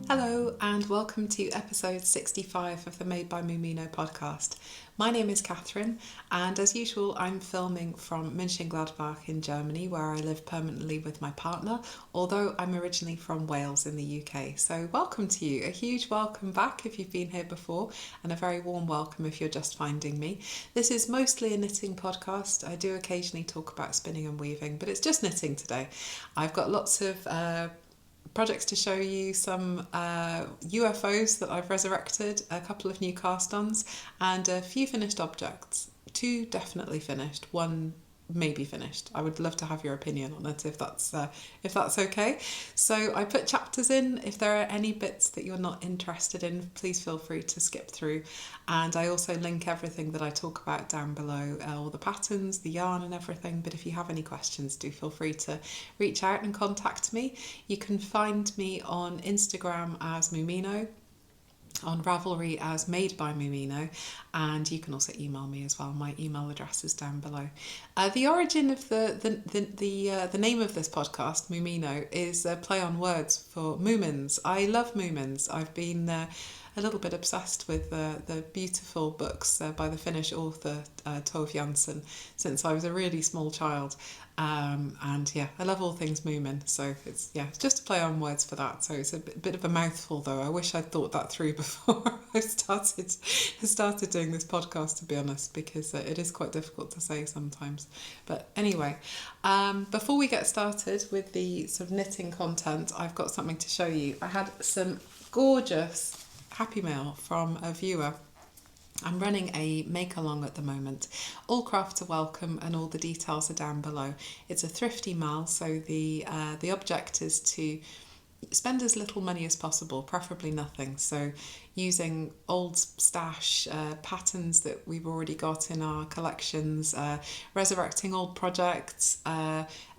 Hello and welcome to episode 65 of the Made by Mumino podcast. My name is Catherine and as usual I'm filming from Mönchengladbach in Germany where I live permanently with my partner, although I'm originally from Wales in the UK. So welcome to you, a huge welcome back if you've been here before and a very warm welcome if you're just finding me. This is mostly a knitting podcast. I do occasionally talk about spinning and weaving, but it's just knitting today. I've got lots of projects to show you, some UFOs that I've resurrected, a couple of new cast-ons and a few finished objects. 2 definitely finished, 1 maybe finished. I would love to have your opinion on it if that's okay. So I put chapters in. If there are any bits that you're not interested in, please feel free to skip through, and I also link everything that I talk about down below, all the patterns, the yarn and everything. But if you have any questions, do feel free to reach out and contact me. You can find me on Instagram as Mumino, on Ravelry as Made by Mumino, and you can also email me as well. My email address is down below. The origin of the name of this podcast, Mumino, is a play on words for Moomins. I love Moomins. I've been a little bit obsessed with the beautiful books by the Finnish author Tove Jansson since I was a really small child. And yeah, I love all things Moomin, so it's just a play on words for that. So it's a bit of a mouthful though. I wish I'd thought that through before I started doing this podcast, to be honest, because it is quite difficult to say sometimes. But anyway, before we get started with the sort of knitting content, I've got something to show you. I had some gorgeous happy mail from a viewer. I'm running a make-along at the moment. All crafts are welcome and all the details are down below. It's a thrifty MAL, so the object is to spend as little money as possible, preferably nothing. So using old stash patterns that we've already got in our collections, resurrecting old projects,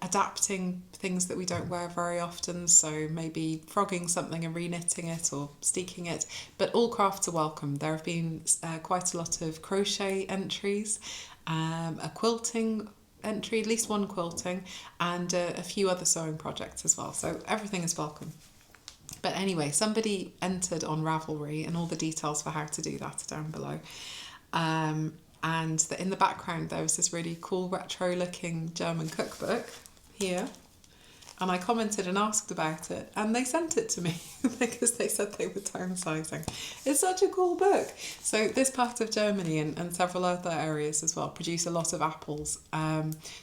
adapting things that we don't wear very often, so maybe frogging something and re-knitting it or steeking it, but all crafts are welcome. There have been quite a lot of crochet entries, a quilting entry, at least 1 quilting, and a few other sewing projects as well, so everything is welcome. But anyway, somebody entered on Ravelry and all the details for how to do that are down below. And in the background there was this really cool retro looking German cookbook here, and I commented and asked about it and they sent it to me because they said they were downsizing. It's such a cool book. So this part of Germany and several other areas as well produce a lot of apples.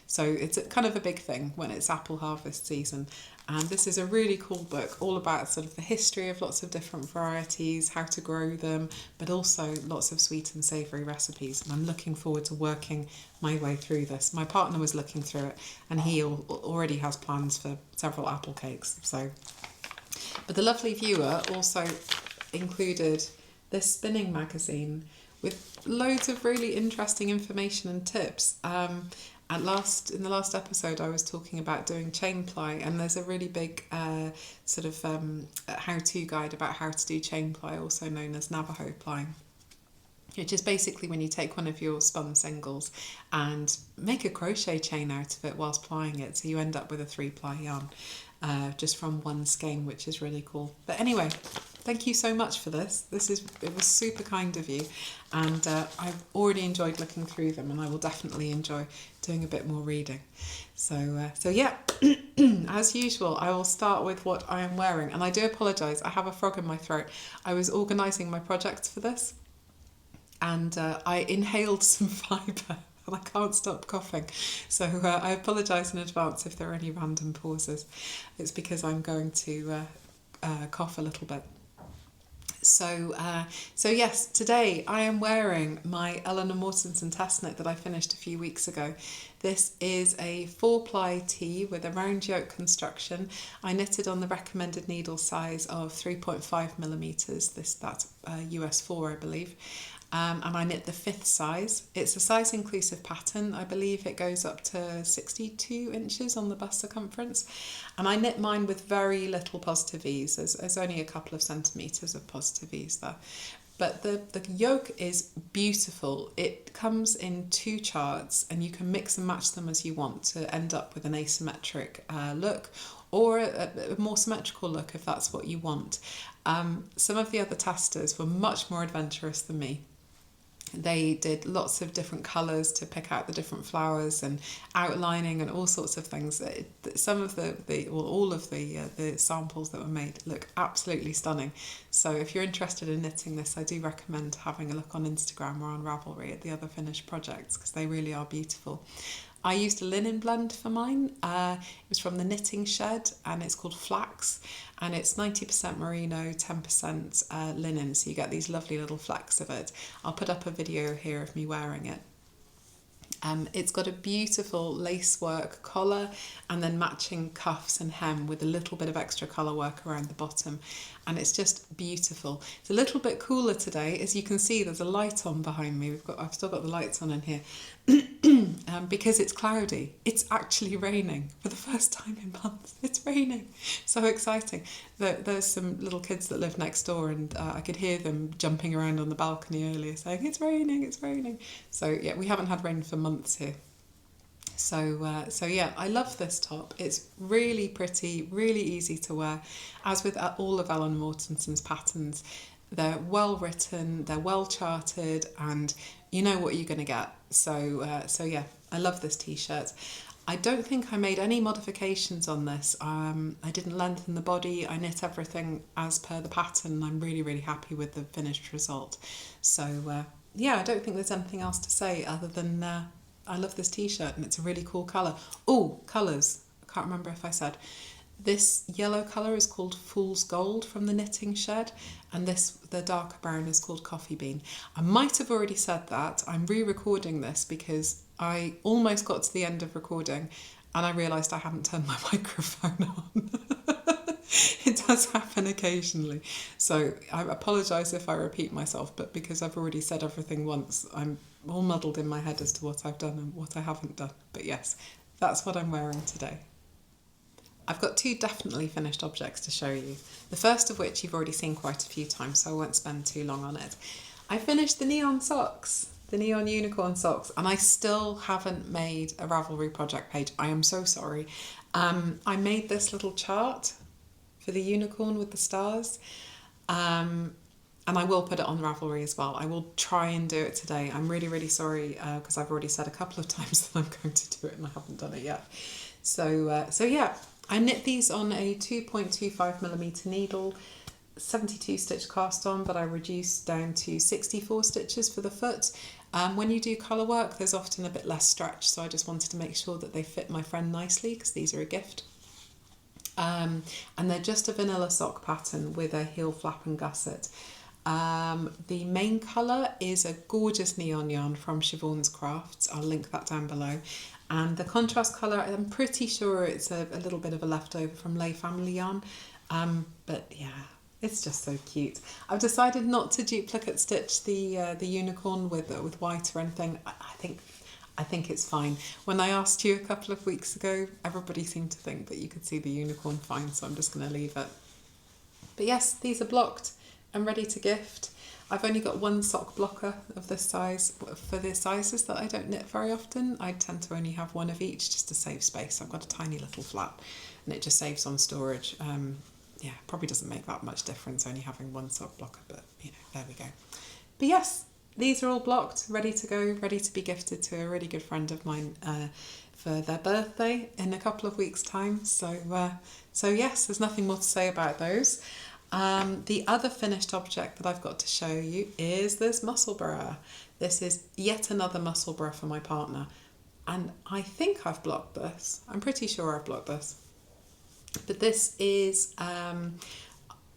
So it's kind of a big thing when it's apple harvest season. And this is a really cool book all about sort of the history of lots of different varieties, how to grow them, but also lots of sweet and savoury recipes. And I'm looking forward to working my way through this. My partner was looking through it and he already has plans for several apple cakes. But the lovely viewer also included this spinning magazine with loads of really interesting information and tips. In the last episode I was talking about doing chain ply, and there's a really big how-to guide about how to do chain ply, also known as Navajo ply, which is basically when you take one of your spun singles and make a crochet chain out of it whilst plying it, so you end up with a 3-ply yarn just from 1 skein, which is really cool. But anyway, thank you so much for this. It was super kind of you, and I've already enjoyed looking through them, and I will definitely enjoy doing a bit more reading. So yeah, as usual, I will start with what I am wearing, and I do apologise. I have a frog in my throat. I was organising my projects for this, and I inhaled some fibre. And I can't stop coughing. So I apologise in advance if there are any random pauses. It's because I'm going to cough a little bit. So yes, today I am wearing my Eleanor Mortensen test knit that I finished a few weeks ago. This is a 4-ply tee with a round yoke construction. I knitted on the recommended needle size of 3.5 millimetres. That's US 4, I believe. And I knit the 5th size. It's a size inclusive pattern. I believe it goes up to 62 inches on the bust circumference. And I knit mine with very little positive ease. There's only a couple of centimetres of positive ease there. But the yoke is beautiful. It comes in 2 charts and you can mix and match them as you want to end up with an asymmetric look, or a more symmetrical look if that's what you want. Some of the other testers were much more adventurous than me. They did lots of different colours to pick out the different flowers and outlining and all sorts of things. Some of all of the samples that were made look absolutely stunning. So if you're interested in knitting this, I do recommend having a look on Instagram or on Ravelry at the other finished projects, because they really are beautiful. I used a linen blend for mine. It was from the Knitting Shed, and it's called Flax, and it's 90% merino, 10% linen, so you get these lovely little flecks of it. I'll put up a video here of me wearing it. It's got a beautiful lacework collar and then matching cuffs and hem with a little bit of extra colour work around the bottom, and it's just beautiful. It's a little bit cooler today. As you can see, there's a light on behind me. I've still got the lights on in here. Because it's cloudy. It's actually raining for the first time in months. It's raining. So exciting. There's some little kids that live next door, and I could hear them jumping around on the balcony earlier saying, it's raining, it's raining. So yeah, we haven't had rain for months here. So yeah, I love this top. It's really pretty, really easy to wear. As with all of Ellen Mortenson's patterns, they're well written, they're well charted, and you know what you're going to get. So yeah, I love this t-shirt. I don't think I made any modifications on this. I didn't lengthen the body. I knit everything as per the pattern. I'm really, really happy with the finished result. So yeah, I don't think there's anything else to say other than I love this t-shirt, and it's a really cool colour. Oh, colours. I can't remember if I said. This yellow colour is called Fool's Gold from the Knitting Shed, and the darker brown is called Coffee Bean. I might have already said that. I'm re-recording this because I almost got to the end of recording and I realised I hadn't turned my microphone on. It does happen occasionally. So I apologise if I repeat myself, but because I've already said everything once, I'm all muddled in my head as to what I've done and what I haven't done. But yes, that's what I'm wearing today. I've got two definitely finished objects to show you. The first of which you've already seen quite a few times, so I won't spend too long on it. I finished the neon socks, the neon unicorn socks, and I still haven't made a Ravelry project page. I am so sorry. I made this little chart for the unicorn with the stars, and I will put it on Ravelry as well. I will try and do it today. I'm really, really sorry because I've already said a couple of times that I'm going to do it and I haven't done it yet. So yeah. I knit these on a 2.25mm needle, 72 stitch cast on, but I reduced down to 64 stitches for the foot. When you do colour work, there's often a bit less stretch, so I just wanted to make sure that they fit my friend nicely because these are a gift. And they're just a vanilla sock pattern with a heel flap and gusset. The main colour is a gorgeous neon yarn from Siobhan's Crafts. I'll link that down below. And the contrast colour, I'm pretty sure it's a little bit of a leftover from Lay Family Yarn. But yeah, it's just so cute. I've decided not to duplicate stitch the unicorn with white or anything. I think it's fine. When I asked you a couple of weeks ago, everybody seemed to think that you could see the unicorn fine, so I'm just going to leave it. But yes, these are blocked and ready to gift. I've only got one sock blocker of this size for the sizes that I don't knit very often. I tend to only have one of each just to save space. I've got a tiny little flat and it just saves on storage. Yeah, probably doesn't make that much difference only having one sock blocker, but you know, there we go. But yes, these are all blocked, ready to go, ready to be gifted to a really good friend of mine for their birthday in a couple of weeks' time. So yes, there's nothing more to say about those. The other finished object that I've got to show you is this Musselburgh. This is yet another Musselburgh for my partner, and I think I've blocked this. I'm pretty sure I've blocked this. But this is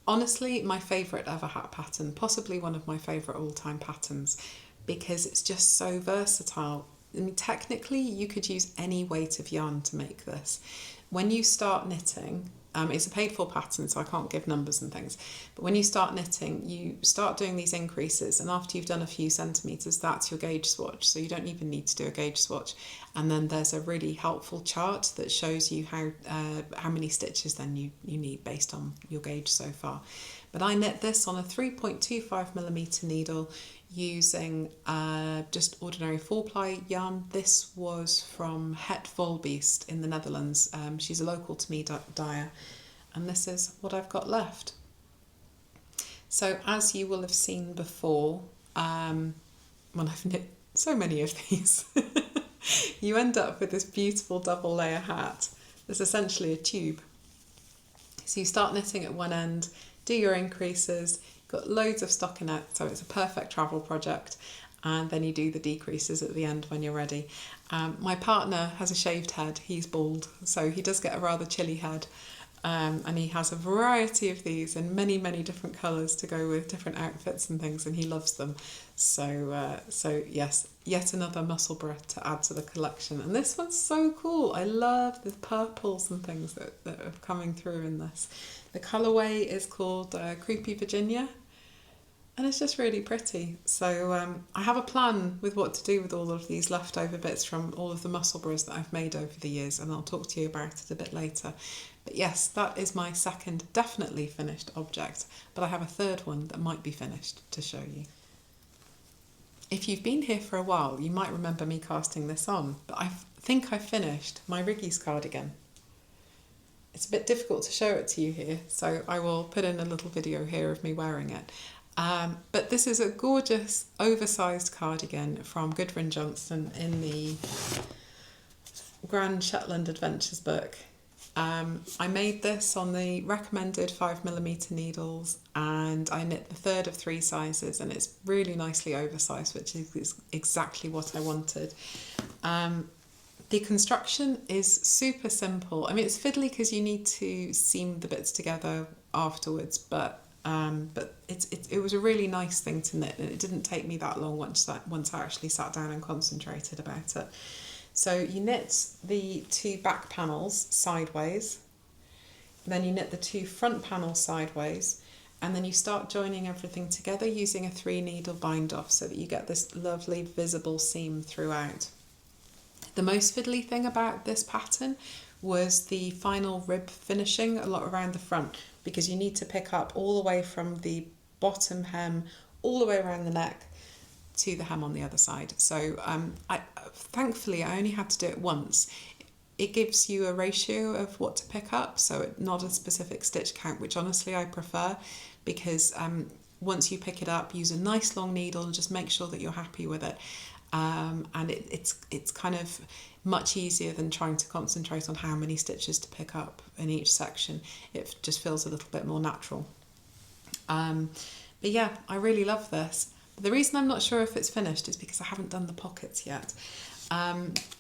honestly my favourite ever hat pattern, possibly one of my favourite all-time patterns, because it's just so versatile. I mean, technically you could use any weight of yarn to make this. When you start knitting, it's a paid for pattern, so I can't give numbers and things. But when you start knitting, you start doing these increases, and after you've done a few centimetres, that's your gauge swatch. So you don't even need to do a gauge swatch. And then there's a really helpful chart that shows you how many stitches then you need based on your gauge so far. But I knit this on a 3.25mm needle using just ordinary 4-ply yarn. This was from Het Volbeest in the Netherlands. She's a local to me dyer, and this is what I've got left. So as you will have seen before, when I've knit so many of these, you end up with this beautiful double layer hat. It's essentially a tube. So you start knitting at one end, do your increases, got loads of stockinette, so it's a perfect travel project, and then you do the decreases at the end when you're ready. My partner has a shaved head, he's bald, so he does get a rather chilly head, and he has a variety of these in many different colours to go with different outfits and things, and he loves them. So yes, yet another Musselburgh to add to the collection, and this one's so cool. I love the purples and things that are coming through in this. The colourway is called Creepy Virginia, and it's just really pretty. So I have a plan with what to do with all of these leftover bits from all of the Musselburghs that I've made over the years, and I'll talk to you about it a bit later. But yes, that is my second definitely finished object, but I have a third one that might be finished to show you. If you've been here for a while, you might remember me casting this on, but I think I finished my Riggies cardigan. It's a bit difficult to show it to you here, so I will put in a little video here of me wearing it. But this is a gorgeous oversized cardigan from Gudrun Johnston in the Grand Shetland Adventures book. I made this on the recommended 5mm needles, and I knit the third of 3 sizes, and it's really nicely oversized, which is exactly what I wanted. The construction is super simple. I mean, it's fiddly because you need to seam the bits together afterwards, but it was a really nice thing to knit, and it didn't take me that long once I actually sat down and concentrated about it. So you knit the 2 back panels sideways, then you knit the 2 front panels sideways, and then you start joining everything together using a 3 needle bind off so that you get this lovely visible seam throughout. The most fiddly thing about this pattern was the final rib finishing a lot around the front, because you need to pick up all the way from the bottom hem all the way around the neck to the hem on the other side. So thankfully I only had to do it once. It gives you a ratio of what to pick up, so not a specific stitch count, which honestly I prefer, because once you pick it up, use a nice long needle and just make sure that you're happy with it. And it's kind of much easier than trying to concentrate on how many stitches to pick up in each section. It just feels a little bit more natural. But yeah, I really love this. The reason I'm not sure if it's finished is because I haven't done the pockets yet.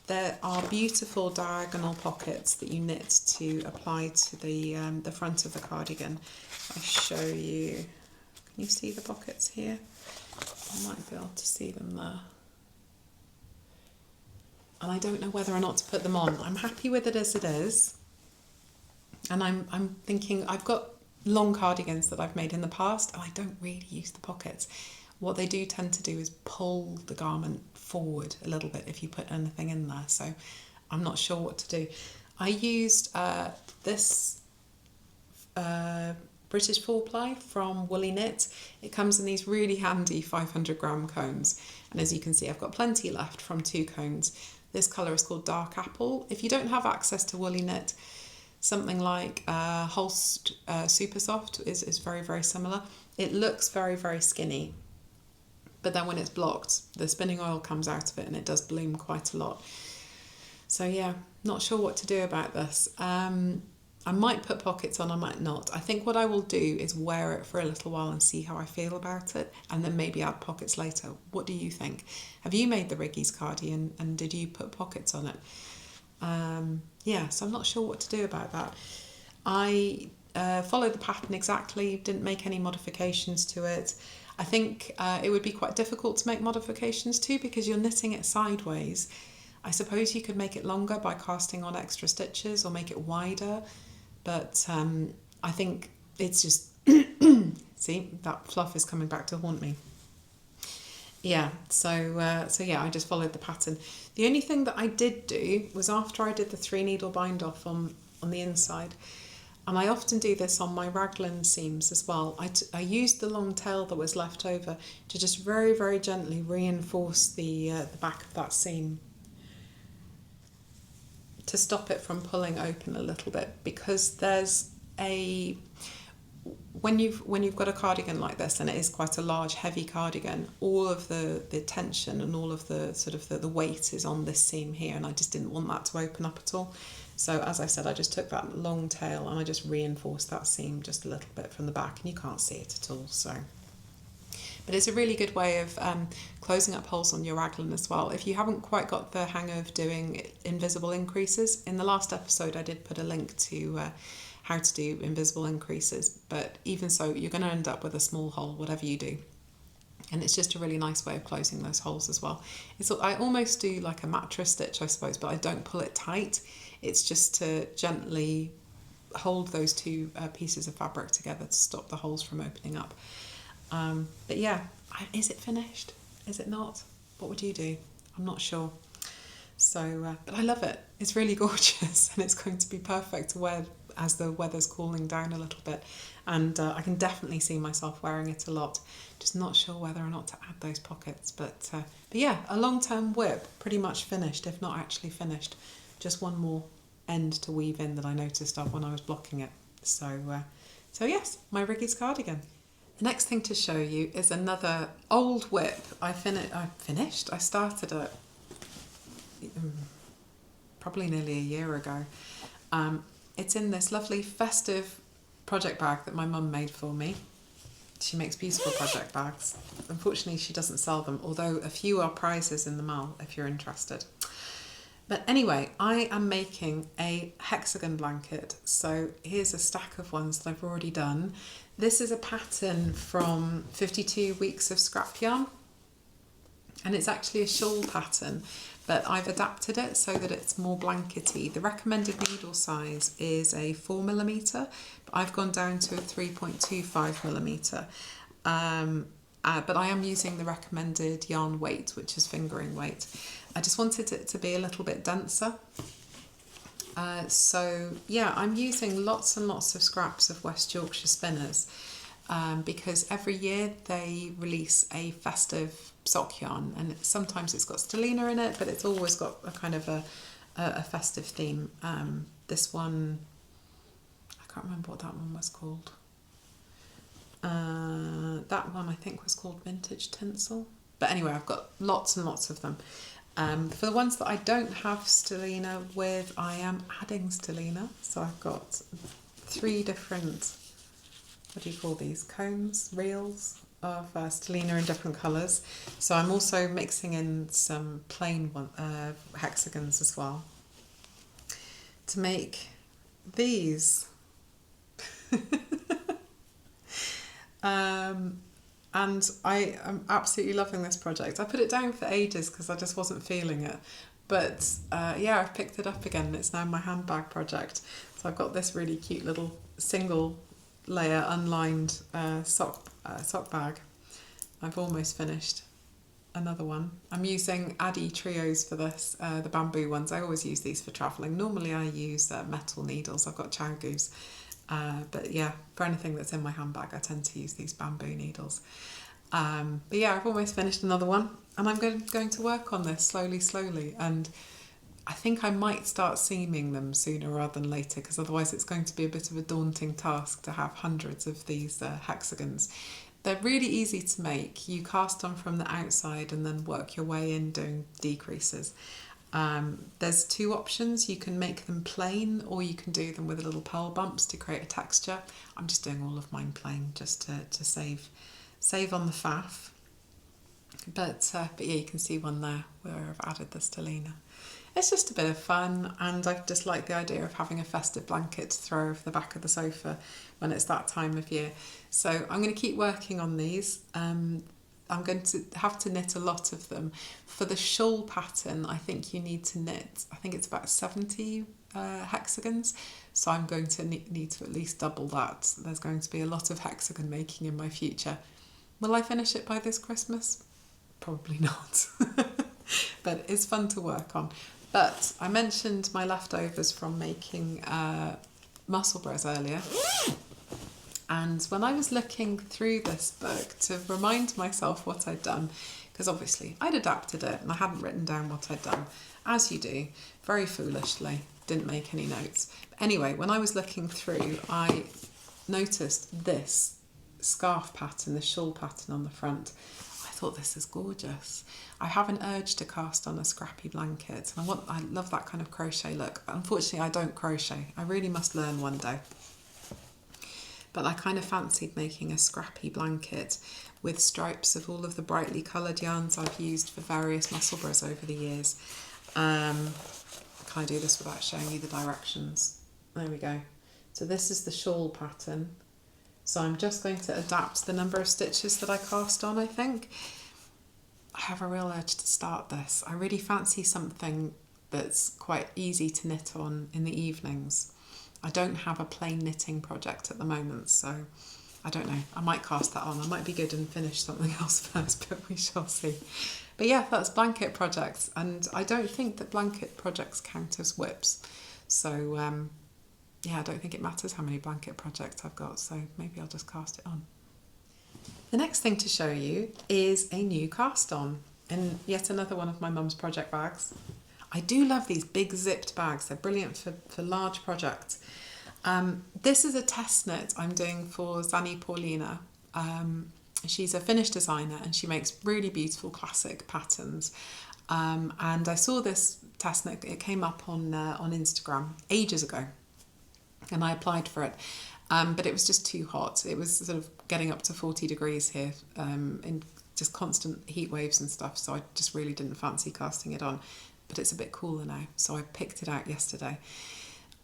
There are beautiful diagonal pockets that you knit to apply to the front of the cardigan. I'll show you. Can you see the pockets here? I might be able to see them there. And I don't know whether or not to put them on. I'm happy with it as it is. And I'm thinking, I've got long cardigans that I've made in the past, and I don't really use the pockets. What they do tend to do is pull the garment forward a little bit if you put anything in there. So I'm not sure what to do. I used this British 4-ply from Woolly Knit. It comes in these really handy 500-gram cones. And as you can see, I've got plenty left from 2 cones. This colour is called Dark Apple. If you don't have access to Woolly Knit, something like Holst Super Soft is very, very similar. It looks very, very skinny, but then when it's blocked, the spinning oil comes out of it and it does bloom quite a lot. So yeah, not sure what to do about this. I might put pockets on, I might not. I think what I will do is wear it for a little while and see how I feel about it, and then maybe add pockets later. What do you think? Have you made the Riggies Cardi and did you put pockets on it? Yeah, so I'm not sure what to do about that. I followed the pattern exactly, didn't make any modifications to it. I think it would be quite difficult to make modifications to, because you're knitting it sideways. I suppose you could make it longer by casting on extra stitches or make it wider, but I think it's just, see, that fluff is coming back to haunt me. Yeah, so yeah, I just followed the pattern. The only thing that I did do was, after I did the 3 needle bind off on the inside, And I often do this on my raglan seams as well. I used the long tail that was left over to just very, very gently reinforce the back of that seam to stop it from pulling open a little bit, because there's a... When you've got a cardigan like this, and it is quite a large, heavy cardigan, all of the tension and all of the sort of the weight is on this seam here, and I just didn't want that to open up at all. So as I said, I just took that long tail and I just reinforced that seam just a little bit from the back, and you can't see it at all. So, but it's a really good way of closing up holes on your raglan as well. If you haven't quite got the hang of doing invisible increases, in the last episode I did put a link to how to do invisible increases, but even so, you're going to end up with a small hole whatever you do. And it's just a really nice way of closing those holes as well. I almost do like a mattress stitch, I suppose, but I don't pull it tight. It's just to gently hold those two pieces of fabric together to stop the holes from opening up. But yeah, is it finished? Is it not? What would you do? I'm not sure. So, but I love it. It's really gorgeous, and it's going to be perfect to wear as the weather's cooling down a little bit. And I can definitely see myself wearing it a lot. Just not sure whether or not to add those pockets. But yeah, a long-term WIP, pretty much finished, if not actually finished. Just one more end to weave in that I noticed of when I was blocking it. So yes, my Riggies cardigan. The next thing to show you is another old WIP. I started it probably nearly a year ago. It's in this lovely festive project bag that my mum made for me. She makes beautiful project bags. Unfortunately, she doesn't sell them, although a few are prizes in the MAL if you're interested. But anyway, I am making a hexagon blanket. So here's a stack of ones that I've already done. This is a pattern from 52 Weeks of Scrap Yarn. And it's actually a shawl pattern, but I've adapted it so that it's more blankety. The recommended needle size is a 4mm, but I've gone down to a 3.25mm. But I am using the recommended yarn weight, which is fingering weight. I just wanted it to be a little bit denser. So yeah, I'm using lots and lots of scraps of West Yorkshire spinners because every year they release a festive sock yarn, and sometimes it's got stellina in it, but it's always got a kind of a festive theme. This one, I can't remember what that one was called. That one I think was called Vintage Tinsel. But anyway, I've got lots and lots of them. For the ones that I don't have stellina with, I am adding stellina. So I've got 3 different, what do you call these, cones, reels of stellina in different colours. So I'm also mixing in some plain hexagons as well to make these. And I am absolutely loving this project. I put it down for ages because I just wasn't feeling it. But yeah, I've picked it up again. It's now my handbag project. So I've got this really cute little single layer unlined sock bag. I've almost finished another one. I'm using Addy Trios for this, the bamboo ones. I always use these for travelling. Normally I use metal needles. I've got Chowgoos. But yeah, for anything that's in my handbag, I tend to use these bamboo needles. But yeah, I've almost finished another one, and I'm going to work on this slowly. And I think I might start seaming them sooner rather than later, because otherwise it's going to be a bit of a daunting task to have hundreds of these hexagons. They're really easy to make. You cast them from the outside and then work your way in doing decreases. There's 2 options. You can make them plain, or you can do them with little pearl bumps to create a texture. I'm just doing all of mine plain just to save on the faff. But yeah, you can see one there where I've added the stellina. It's just a bit of fun, and I just like the idea of having a festive blanket to throw over the back of the sofa when it's that time of year. So I'm going to keep working on these. I'm going to have to knit a lot of them. For the shawl pattern, I think you need to knit, I think it's about 70 hexagons. So I'm going to need to at least double that. There's going to be a lot of hexagon making in my future. Will I finish it by this Christmas? Probably not. But it's fun to work on. But I mentioned my leftovers from making Musselburgh earlier, and when I was looking through this book to remind myself what I'd done, because obviously I'd adapted it and I hadn't written down what I'd done, as you do, very foolishly, didn't make any notes. But anyway, when I was looking through, I noticed this scarf pattern, the shawl pattern on the front. I thought, this is gorgeous. I have an urge to cast on a scrappy blanket. I love that kind of crochet look. Unfortunately, I don't crochet. I really must learn one day. But I kind of fancied making a scrappy blanket with stripes of all of the brightly coloured yarns I've used for various Musselburghs over the years. Can I do this without showing you the directions? There we go. So this is the shawl pattern. So I'm just going to adapt the number of stitches that I cast on, I think. I have a real urge to start this. I really fancy something that's quite easy to knit on in the evenings. I don't have a plain knitting project at the moment, so I don't know. I might cast that on. I might be good and finish something else first, but we shall see. But yeah, that's blanket projects, and I don't think that blanket projects count as WIPs. So yeah, I don't think it matters how many blanket projects I've got, so maybe I'll just cast it on. The next thing to show you is a new cast on, in yet another one of my mum's project bags. I do love these big zipped bags. They're brilliant for large projects. This is a test knit I'm doing for Sanni Pauliina. She's a Finnish designer and she makes really beautiful classic patterns. And I saw this test knit, it came up on Instagram ages ago, and I applied for it. But it was just too hot. It was sort of getting up to 40 degrees here, in just constant heat waves and stuff. So I just really didn't fancy casting it on. But it's a bit cooler now, so I picked it out yesterday.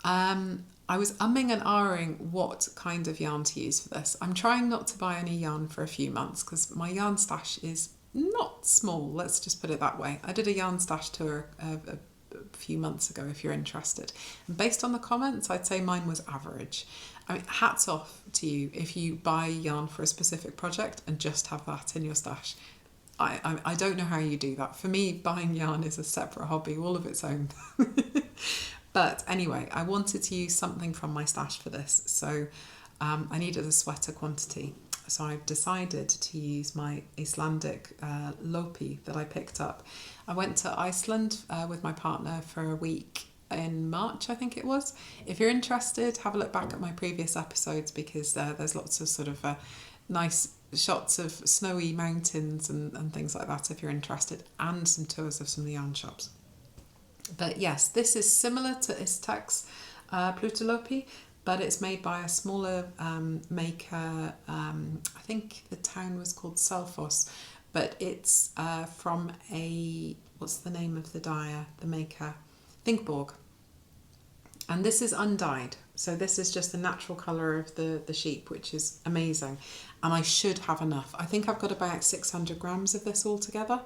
I was umming and ahhing what kind of yarn to use for this. I'm trying not to buy any yarn for a few months because my yarn stash is not small, let's just put it that way. I did a yarn stash tour a few months ago, if you're interested. And based on the comments, I'd say mine was average. I mean, hats off to you if you buy yarn for a specific project and just have that in your stash. I don't know how you do that. For me, buying yarn is a separate hobby, all of its own. But anyway, I wanted to use something from my stash for this. So I needed a sweater quantity. So I've decided to use my Icelandic lopi that I picked up. I went to Iceland with my partner for a week in March, I think it was. If you're interested, have a look back at my previous episodes because there's lots of sort of nice shots of snowy mountains and things like that if you're interested, and some tours of some of the yarn shops. But yes, this is similar to xxxx Plutolopi, but it's made by a smaller maker. I think the town was called Selfoss, but it's from what's the name of the dyer, the maker? Thinkborg. And this is undyed, so this is just the natural colour of the sheep, which is amazing. And I should have enough. I think I've got about 600 grams of this all together.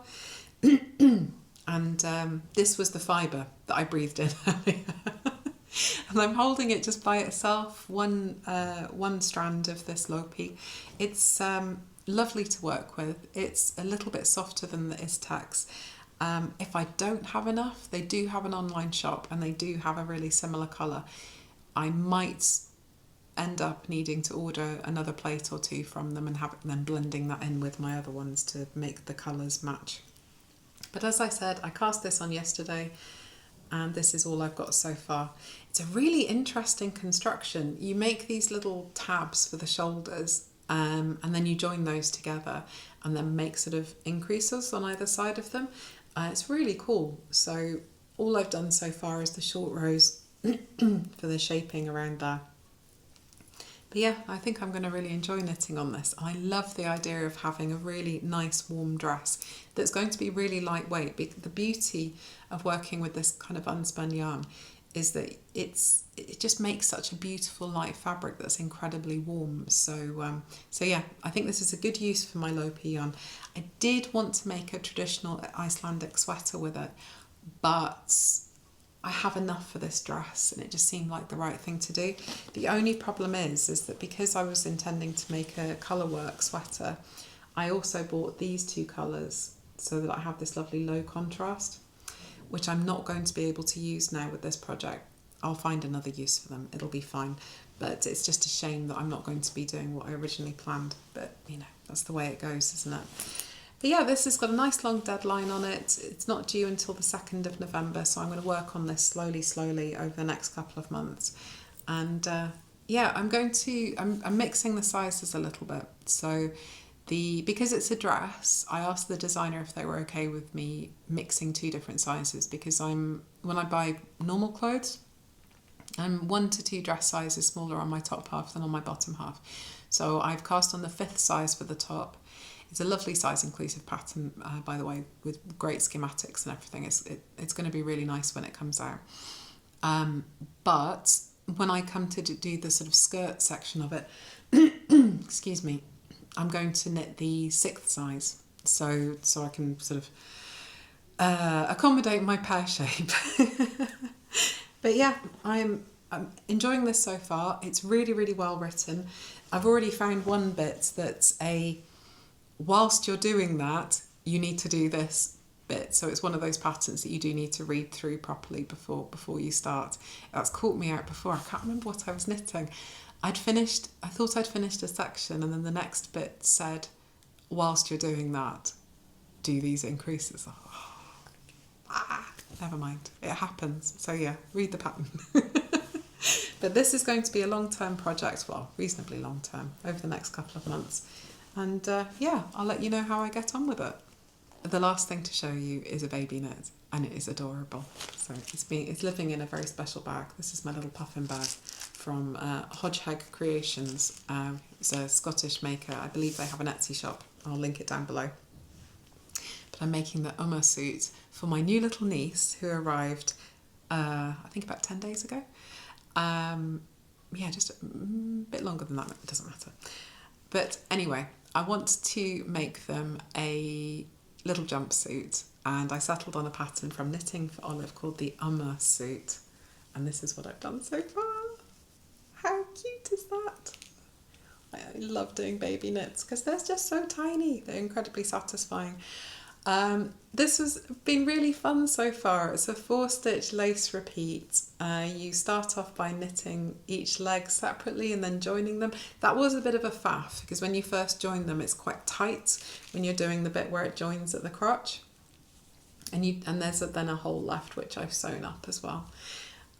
And this was the fibre that I breathed in earlier. And I'm holding it just by itself, one strand of this lopi. It's lovely to work with. It's a little bit softer than the xxxx. If I don't have enough, they do have an online shop and they do have a really similar colour. I might end up needing to order another plate or two from them and then blending that in with my other ones to make the colours match. But as I said, I cast this on yesterday and this is all I've got so far. It's a really interesting construction. You make these little tabs for the shoulders and then you join those together and then make sort of increases on either side of them. It's really cool. So all I've done so far is the short rows for the shaping around there. But yeah, I think I'm going to really enjoy knitting on this. I love the idea of having a really nice warm dress that's going to be really lightweight. The beauty of working with this kind of unspun yarn is that it just makes such a beautiful light fabric that's incredibly warm. So yeah, I think this is a good use for my lopi yarn. I did want to make a traditional Icelandic sweater with it, but I have enough for this dress and it just seemed like the right thing to do. The only problem is that because I was intending to make a colour work sweater, I also bought these two colours so that I have this lovely low contrast, which I'm not going to be able to use now with this project. I'll find another use for them. It'll be fine. But it's just a shame that I'm not going to be doing what I originally planned. But, you know, that's the way it goes, isn't it? But yeah, this has got a nice long deadline on it. It's not due until the 2nd of November, so I'm going to work on this slowly over the next couple of months. And yeah, I'm mixing the sizes a little bit. So because it's a dress, I asked the designer if they were okay with me mixing 2 different sizes, because when I buy normal clothes, I'm 1 to 2 dress sizes smaller on my top half than on my bottom half. So I've cast on the 5th size for the top. It's a lovely size inclusive pattern, by the way, with great schematics and everything. It's going to be really nice when it comes out. But when I come to do the sort of skirt section of it, excuse me, I'm going to knit the 6th size, so I can sort of accommodate my pear shape. But yeah, I'm enjoying this so far. It's really, really well written. I've already found one bit that's whilst you're doing that, you need to do this bit. So it's one of those patterns that you do need to read through properly before you start. That's caught me out before. I can't remember what I was knitting. I thought I'd finished a section, and then the next bit said, whilst you're doing that, do these increases. Never mind. It happens. So yeah, read the pattern. But this is going to be a long-term project, well, reasonably long-term, over the next couple of months. And yeah, I'll let you know how I get on with it. The last thing to show you is a baby knit, and it is adorable. So it's living in a very special bag. This is my little puffin bag from Hodgehag Creations. It's a Scottish maker. I believe they have an Etsy shop. I'll link it down below. But I'm making the Uma Suit for my new little niece, who arrived, I think about 10 days ago. Yeah, just a bit longer than that. It doesn't matter. But anyway, I want to make them a little jumpsuit, and I settled on a pattern from Knitting for Olive called the Uma Suit, and this is what I've done so far. How cute is that? I love doing baby knits because they're just so tiny. They're incredibly satisfying. This has been really fun so far. It's a 4-stitch lace repeat. You start off by knitting each leg separately and then joining them. That was a bit of a faff because when you first join them, it's quite tight when you're doing the bit where it joins at the crotch. And there's then a hole left, which I've sewn up as well.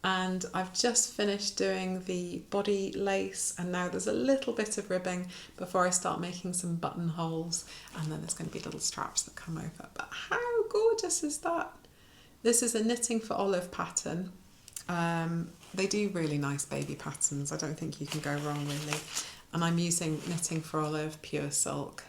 And I've just finished doing the body lace, and now there's a little bit of ribbing before I start making some buttonholes, and then there's going to be little straps that come over. But how gorgeous is that? This is a Knitting for Olive pattern. They do really nice baby patterns. I don't think you can go wrong really. And I'm using Knitting for Olive pure silk.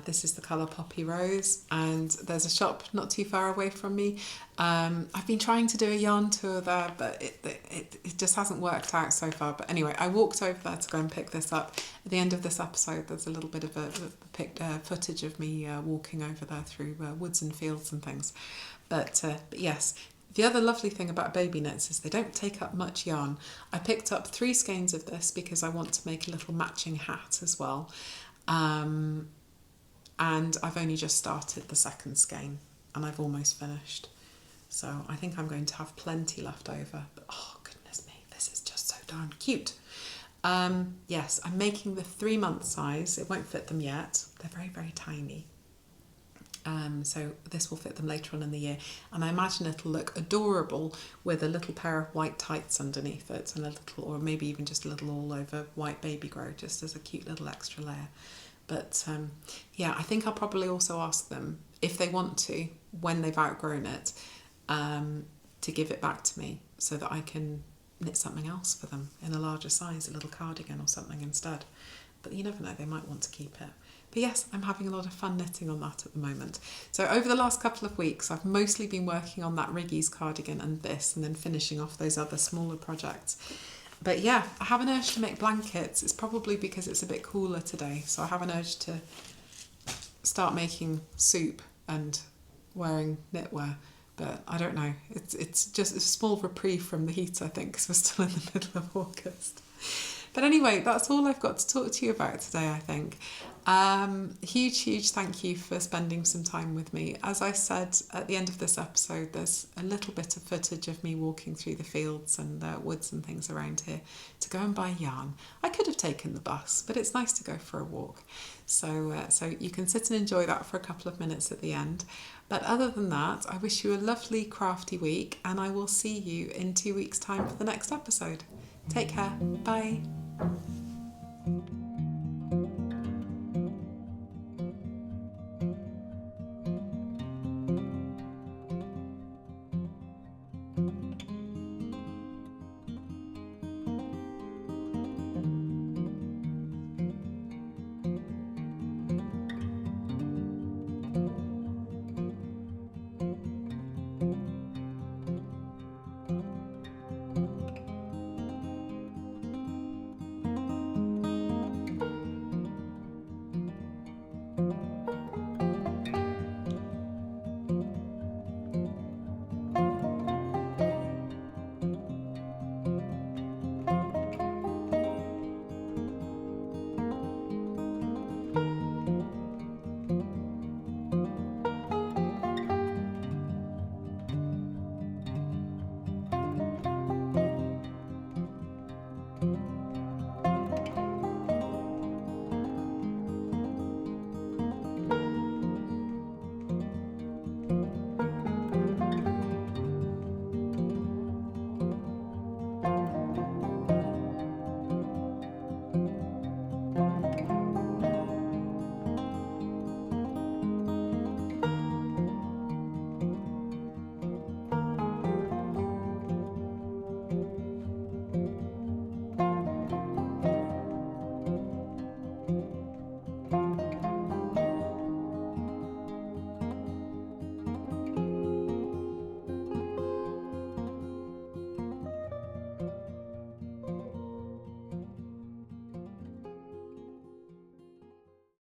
This is the colour Poppy Rose, and there's a shop not too far away from me. I've been trying to do a yarn tour there, but it just hasn't worked out so far. But anyway, I walked over there to go and pick this up. At the end of this episode, there's a little bit of footage of me walking over there through woods and fields and things. But yes, the other lovely thing about baby knits is they don't take up much yarn. I picked up 3 skeins of this because I want to make a little matching hat as well. And I've only just started the 2nd skein, and I've almost finished. So I think I'm going to have plenty left over. But oh goodness me, this is just so darn cute. Yes, I'm making the 3-month size. It won't fit them yet. They're very, very tiny. So this will fit them later on in the year. And I imagine it'll look adorable with a little pair of white tights underneath it, and a little, or maybe even just a little all over white baby grow, just as a cute little extra layer. But yeah, I think I'll probably also ask them, if they want to, when they've outgrown it, to give it back to me so that I can knit something else for them in a larger size, a little cardigan or something instead. But you never know, they might want to keep it. But yes, I'm having a lot of fun knitting on that at the moment. So over the last couple of weeks, I've mostly been working on that Riggies cardigan and this, and then finishing off those other smaller projects. But yeah, I have an urge to make blankets. It's probably because it's a bit cooler today. So I have an urge to start making soup and wearing knitwear. But I don't know. It's just a small reprieve from the heat, I think, because we're still in the middle of August. But anyway, that's all I've got to talk to you about today, I think. Huge thank you for spending some time with me. As I said at the end of this episode, there's a little bit of footage of me walking through the fields and woods and things around here to go and buy yarn. I could have taken the bus, but it's nice to go for a walk. So you can sit and enjoy that for a couple of minutes at the end. But other than that, I wish you a lovely crafty week, and I will see you in 2 weeks' time for the next episode. Take care. Bye.